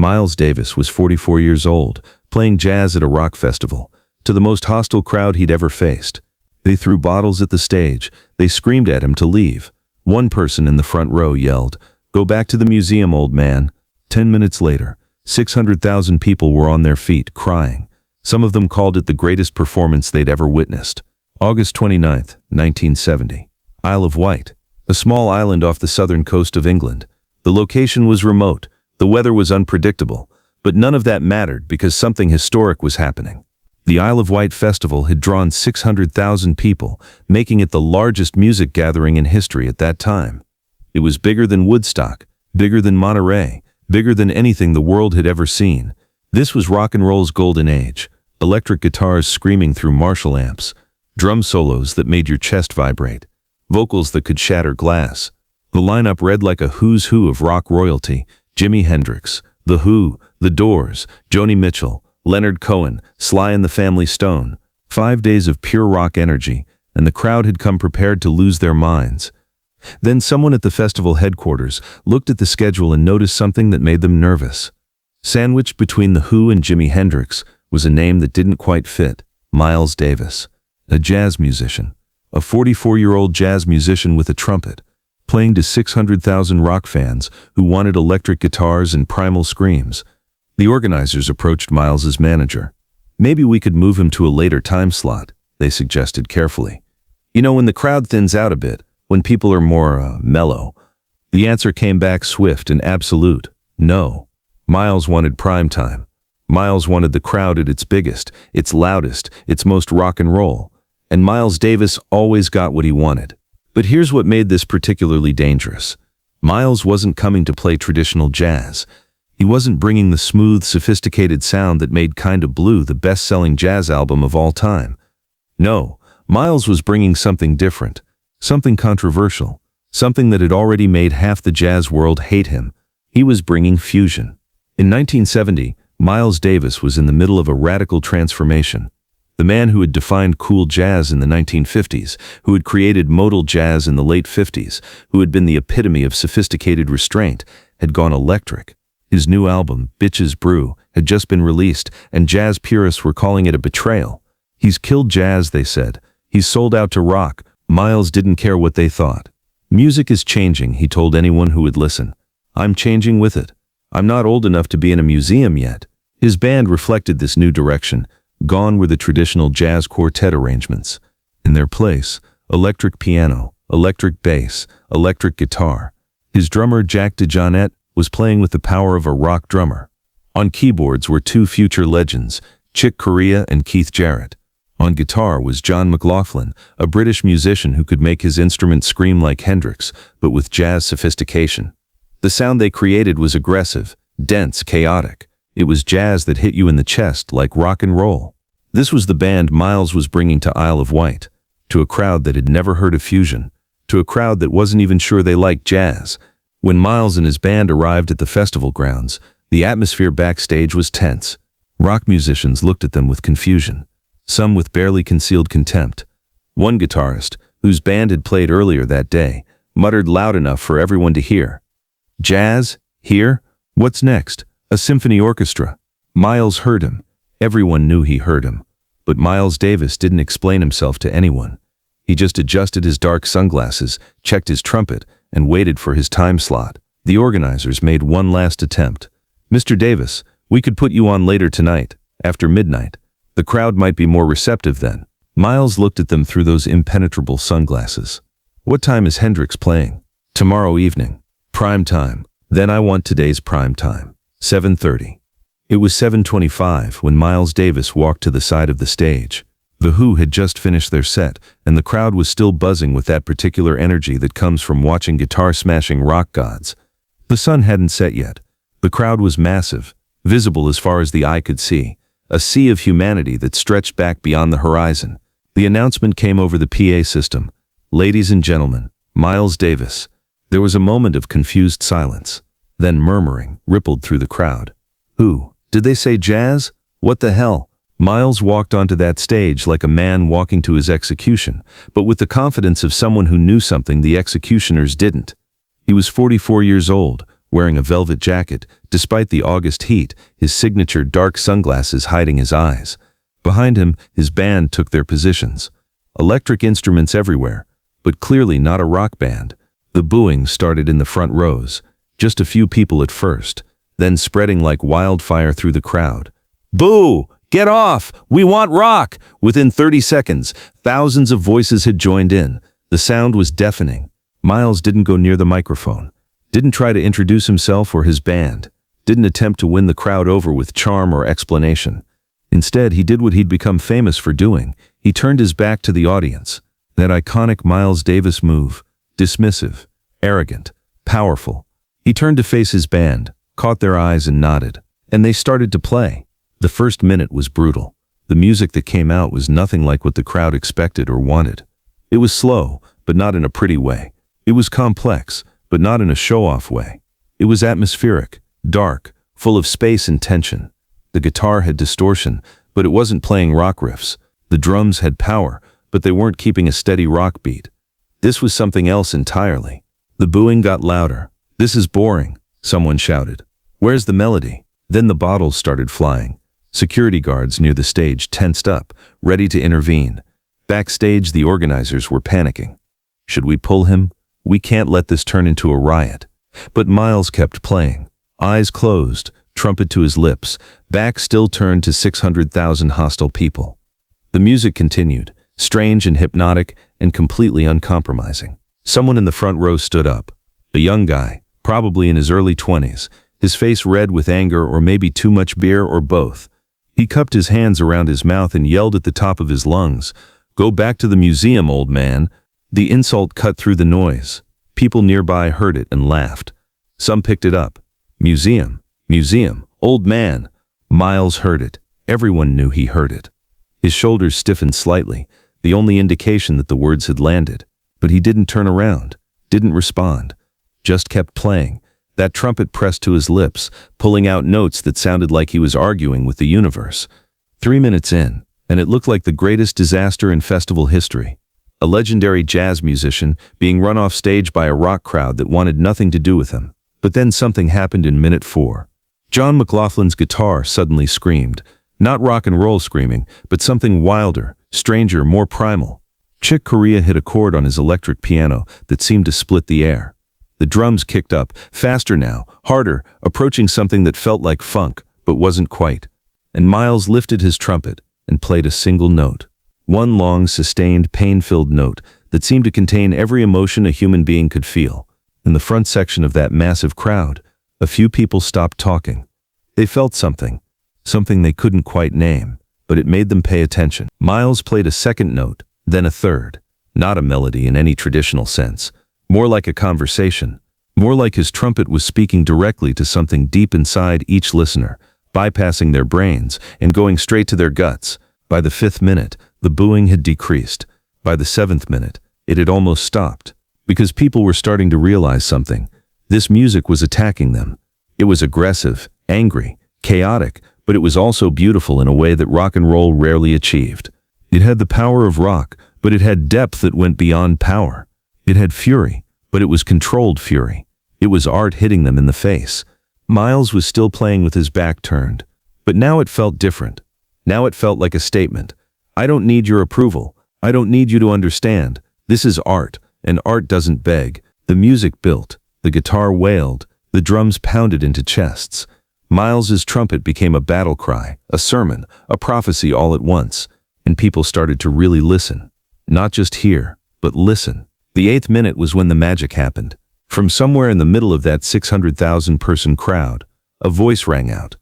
Miles Davis was 44 years old, playing jazz at a rock festival, to the most hostile crowd he'd ever faced. They threw bottles at the stage, they screamed at him to leave. One person in the front row yelled, "Go back to the museum, old man." 10 minutes later, 600,000 people were on their feet, crying. Some of them called it the greatest performance they'd ever witnessed. August 29, 1970. Isle of Wight, a small island off the southern coast of England. The location was remote, the weather was unpredictable, but none of that mattered because something historic was happening. The Isle of Wight festival had drawn 600,000 people, making it the largest music gathering in history at that time. It was bigger than Woodstock, bigger than Monterey, bigger than anything the world had ever seen. This was rock and roll's golden age. Electric guitars screaming through Marshall amps, drum solos that made your chest vibrate, vocals that could shatter glass. The lineup read like a who's who of rock royalty: Jimi Hendrix, The Who, The Doors, Joni Mitchell, Leonard Cohen, Sly and the Family Stone. 5 days of pure rock energy, and the crowd had come prepared to lose their minds. Then someone at the festival headquarters looked at the schedule and noticed something that made them nervous. Sandwiched between The Who and Jimi Hendrix was a name that didn't quite fit: Miles Davis, a jazz musician, a 44-year-old jazz musician with a trumpet, playing to 600,000 rock fans who wanted electric guitars and primal screams. The organizers approached Miles's manager. "Maybe we could move him to a later time slot," they suggested carefully. "You know, when the crowd thins out a bit, when people are more mellow." The answer came back swift and absolute: no. Miles wanted prime time. Miles wanted the crowd at its biggest, its loudest, its most rock and roll. And Miles Davis always got what he wanted. But here's what made this particularly dangerous. Miles wasn't coming to play traditional jazz. He wasn't bringing the smooth, sophisticated sound that made Kinda Blue the best-selling jazz album of all time. No, Miles was bringing something different, something controversial, something that had already made half the jazz world hate him. He was bringing fusion. In 1970, Miles Davis was in the middle of a radical transformation. The man who had defined cool jazz in the 1950s, who had created modal jazz in the late 50s, who had been the epitome of sophisticated restraint, had gone electric. His new album, Bitches Brew, had just been released, and jazz purists were calling it a betrayal. "He's killed jazz," they said. "He's sold out to rock." Miles didn't care what they thought. "Music is changing," he told anyone who would listen. "I'm changing with it. I'm not old enough to be in a museum yet." His band reflected this new direction. Gone were the traditional jazz quartet arrangements. In their place, electric piano, electric bass, electric guitar. His drummer, Jack DeJohnette, was playing with the power of a rock drummer. On keyboards were two future legends, Chick Corea and Keith Jarrett. On guitar was John McLaughlin, a British musician who could make his instrument scream like Hendrix, but with jazz sophistication. The sound they created was aggressive, dense, chaotic. It was jazz that hit you in the chest like rock and roll. This was the band Miles was bringing to Isle of Wight, to a crowd that had never heard of fusion, to a crowd that wasn't even sure they liked jazz. When Miles and his band arrived at the festival grounds, the atmosphere backstage was tense. Rock musicians looked at them with confusion, some with barely concealed contempt. One guitarist, whose band had played earlier that day, muttered loud enough for everyone to hear, "Jazz? Here? What's next? A symphony orchestra?" Miles heard him. Everyone knew he heard him. But Miles Davis didn't explain himself to anyone. He just adjusted his dark sunglasses, checked his trumpet, and waited for his time slot. The organizers made one last attempt. "Mr. Davis, we could put you on later tonight, after midnight. The crowd might be more receptive then." Miles looked at them through those impenetrable sunglasses. "What time is Hendrix playing?" "Tomorrow evening. Prime time." "Then I want today's prime time. 7:30. It was 7:25 when Miles Davis walked to the side of the stage. The Who had just finished their set, and the crowd was still buzzing with that particular energy that comes from watching guitar-smashing rock gods. The sun hadn't set yet. The crowd was massive, visible as far as the eye could see, a sea of humanity that stretched back beyond the horizon. The announcement came over the PA system. "Ladies and gentlemen, Miles Davis." There was a moment of confused silence. Then murmuring rippled through the crowd. "Who? Did they say jazz? What the hell?" Miles walked onto that stage like a man walking to his execution, but with the confidence of someone who knew something the executioners didn't. He was 44 years old, wearing a velvet jacket, despite the August heat, his signature dark sunglasses hiding his eyes. Behind him, his band took their positions. Electric instruments everywhere, but clearly not a rock band. The booing started in the front rows, just a few people at first, then spreading like wildfire through the crowd. "Boo! Get off! We want rock!" Within 30 seconds, thousands of voices had joined in. The sound was deafening. Miles didn't go near the microphone, didn't try to introduce himself or his band, didn't attempt to win the crowd over with charm or explanation. Instead, he did what he'd become famous for doing. He turned his back to the audience. That iconic Miles Davis move, dismissive, arrogant, powerful. He turned to face his band, caught their eyes and nodded, and they started to play. The first minute was brutal. The music that came out was nothing like what the crowd expected or wanted. It was slow, but not in a pretty way. It was complex, but not in a show-off way. It was atmospheric, dark, full of space and tension. The guitar had distortion, but it wasn't playing rock riffs. The drums had power, but they weren't keeping a steady rock beat. This was something else entirely. The booing got louder. "This is boring," someone shouted. "Where's the melody?" Then the bottles started flying. Security guards near the stage tensed up, ready to intervene. Backstage, the organizers were panicking. "Should we pull him? We can't let this turn into a riot." But Miles kept playing. Eyes closed, trumpet to his lips, back still turned to 600,000 hostile people. The music continued, strange and hypnotic and completely uncompromising. Someone in the front row stood up. A young guy, probably in his early 20s, his face red with anger or maybe too much beer or both. He cupped his hands around his mouth and yelled at the top of his lungs, "Go back to the museum, old man." The insult cut through the noise. People nearby heard it and laughed. Some picked it up. "Museum, museum, old man." Miles heard it. Everyone knew he heard it. His shoulders stiffened slightly, the only indication that the words had landed. But he didn't turn around, didn't respond, just kept playing. That trumpet pressed to his lips, pulling out notes that sounded like he was arguing with the universe. 3 minutes in, and it looked like the greatest disaster in festival history. A legendary jazz musician being run off stage by a rock crowd that wanted nothing to do with him. But then something happened in minute 4. John McLaughlin's guitar suddenly screamed. Not rock and roll screaming, but something wilder, stranger, more primal. Chick Corea hit a chord on his electric piano that seemed to split the air. The drums kicked up, faster now, harder, approaching something that felt like funk, but wasn't quite. And Miles lifted his trumpet and played a single note. One long, sustained, pain-filled note that seemed to contain every emotion a human being could feel. In the front section of that massive crowd, a few people stopped talking. They felt something they couldn't quite name, but it made them pay attention. Miles played a second note, then a third. Not a melody in any traditional sense. More like a conversation, more like his trumpet was speaking directly to something deep inside each listener, bypassing their brains and going straight to their guts. By the 5th minute, the booing had decreased. By the 7th minute, it had almost stopped, because people were starting to realize something. This music was attacking them. It was aggressive, angry, chaotic, but it was also beautiful in a way that rock and roll rarely achieved. It had the power of rock, but it had depth that went beyond power. It had fury, but it was controlled fury. It was art hitting them in the face. Miles was still playing with his back turned, but now it felt different. Now it felt like a statement. "I don't need your approval. I don't need you to understand. This is art, and art doesn't beg." The music built, the guitar wailed, the drums pounded into chests. Miles's trumpet became a battle cry, a sermon, a prophecy all at once, and people started to really listen. Not just hear, but listen. The 8th minute was when the magic happened. From somewhere in the middle of that 600,000-person crowd, a voice rang out.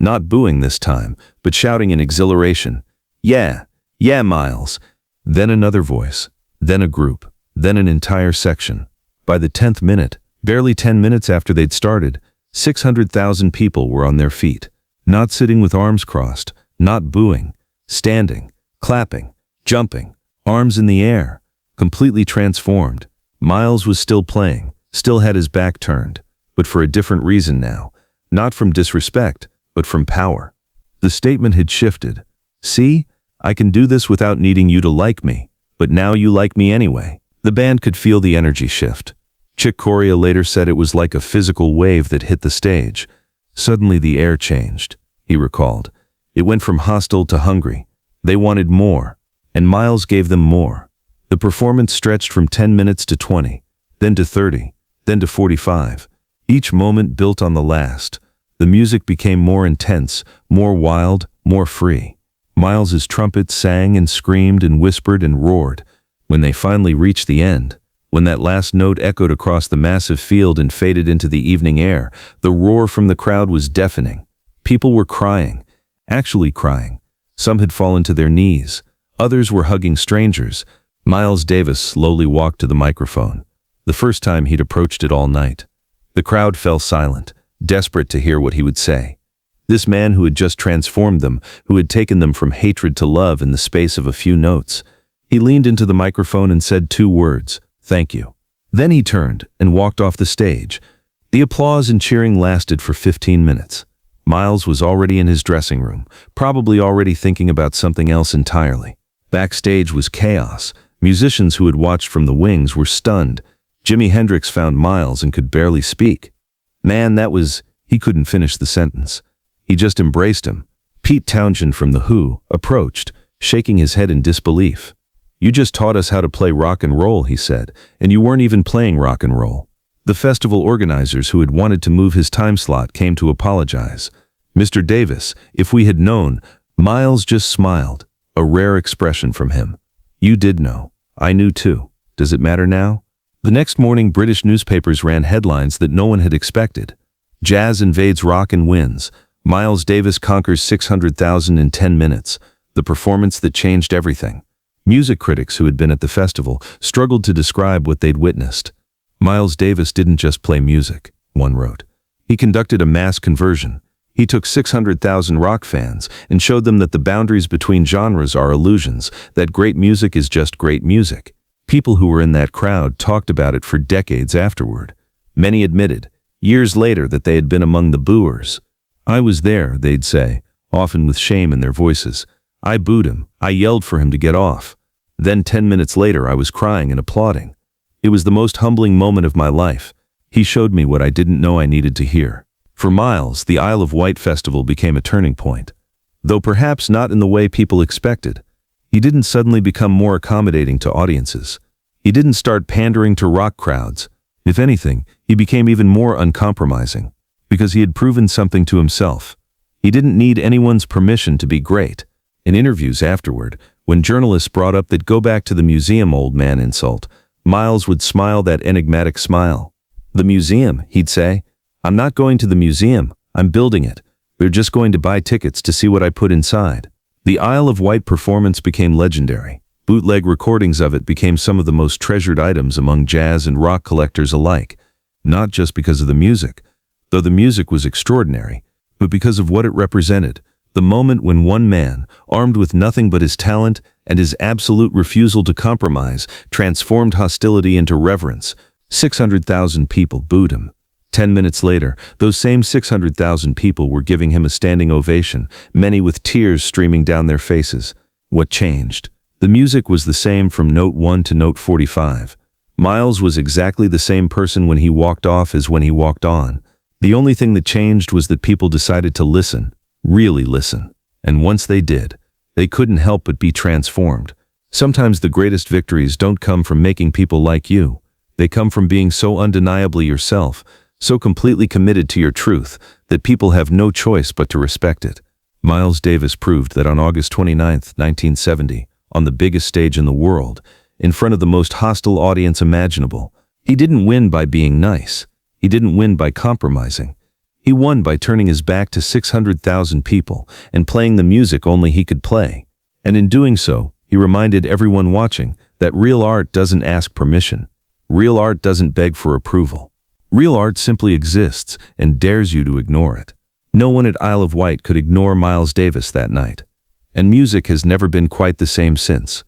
Not booing this time, but shouting in exhilaration. "Yeah, yeah, Miles." Then another voice, then a group, then an entire section. By the 10th minute, barely 10 minutes after they'd started, 600,000 people were on their feet. Not sitting with arms crossed, not booing, standing, clapping, jumping, arms in the air. Completely transformed. Miles was still playing, still had his back turned, but for a different reason now. Not from disrespect, but from power. The statement had shifted. "See, I can do this without needing you to like me, but now you like me anyway." The band could feel the energy shift. Chick Corea later said it was like a physical wave that hit the stage. Suddenly the air changed, he recalled. It went from hostile to hungry. They wanted more, and Miles gave them more. The performance stretched from 10 minutes to 20, then to 30, then to 45. Each moment built on the last. The music became more intense, more wild, more free. Miles's trumpet sang and screamed and whispered and roared. When they finally reached the end, when that last note echoed across the massive field and faded into the evening air, the roar from the crowd was deafening. People were crying, actually crying. Some had fallen to their knees. Others were hugging strangers. Miles Davis slowly walked to the microphone, the first time he'd approached it all night. The crowd fell silent, desperate to hear what he would say. This man who had just transformed them, who had taken them from hatred to love in the space of a few notes. He leaned into the microphone and said 2 words, "Thank you." Then he turned and walked off the stage. The applause and cheering lasted for 15 minutes. Miles was already in his dressing room, probably already thinking about something else entirely. Backstage was chaos. Musicians who had watched from the wings were stunned. Jimi Hendrix found Miles and could barely speak. Man, he couldn't finish the sentence. He just embraced him. Pete Townshend from The Who approached, shaking his head in disbelief. "You just taught us how to play rock and roll," he said, "and you weren't even playing rock and roll." The festival organizers who had wanted to move his time slot came to apologize. "Mr. Davis, if we had known," Miles just smiled, a rare expression from him. "You did know. I knew too. Does it matter now?" The next morning, British newspapers ran headlines that no one had expected. Jazz invades rock and wins. Miles Davis conquers 600,000 in 10 minutes. The performance that changed everything. Music critics who had been at the festival struggled to describe what they'd witnessed. Miles Davis didn't just play music, one wrote. He conducted a mass conversion. He took 600,000 rock fans and showed them that the boundaries between genres are illusions, that great music is just great music. People who were in that crowd talked about it for decades afterward. Many admitted, years later, that they had been among the booers. "I was there," they'd say, often with shame in their voices. "I booed him. I yelled for him to get off. Then 10 minutes later I was crying and applauding. It was the most humbling moment of my life. He showed me what I didn't know I needed to hear." For Miles, the Isle of Wight festival became a turning point. Though perhaps not in the way people expected. He didn't suddenly become more accommodating to audiences. He didn't start pandering to rock crowds. If anything, he became even more uncompromising, because he had proven something to himself. He didn't need anyone's permission to be great. In interviews afterward, when journalists brought up that "go back to the museum, old man" insult, Miles would smile that enigmatic smile. "The museum," he'd say. "I'm not going to the museum, I'm building it. They're just going to buy tickets to see what I put inside." The Isle of Wight performance became legendary. Bootleg recordings of it became some of the most treasured items among jazz and rock collectors alike, not just because of the music, though the music was extraordinary, but because of what it represented. The moment when one man, armed with nothing but his talent and his absolute refusal to compromise, transformed hostility into reverence. 600,000 people booed him. 10 minutes later, those same 600,000 people were giving him a standing ovation, many with tears streaming down their faces. What changed? The music was the same from note 1 to note 45. Miles was exactly the same person when he walked off as when he walked on. The only thing that changed was that people decided to listen, really listen. And once they did, they couldn't help but be transformed. Sometimes the greatest victories don't come from making people like you. They come from being so undeniably yourself, so completely committed to your truth, that people have no choice but to respect it. Miles Davis proved that on August 29, 1970, on the biggest stage in the world, in front of the most hostile audience imaginable, he didn't win by being nice. He didn't win by compromising. He won by turning his back to 600,000 people and playing the music only he could play. And in doing so, he reminded everyone watching that real art doesn't ask permission. Real art doesn't beg for approval. Real art simply exists and dares you to ignore it. No one at Isle of Wight could ignore Miles Davis that night. And music has never been quite the same since.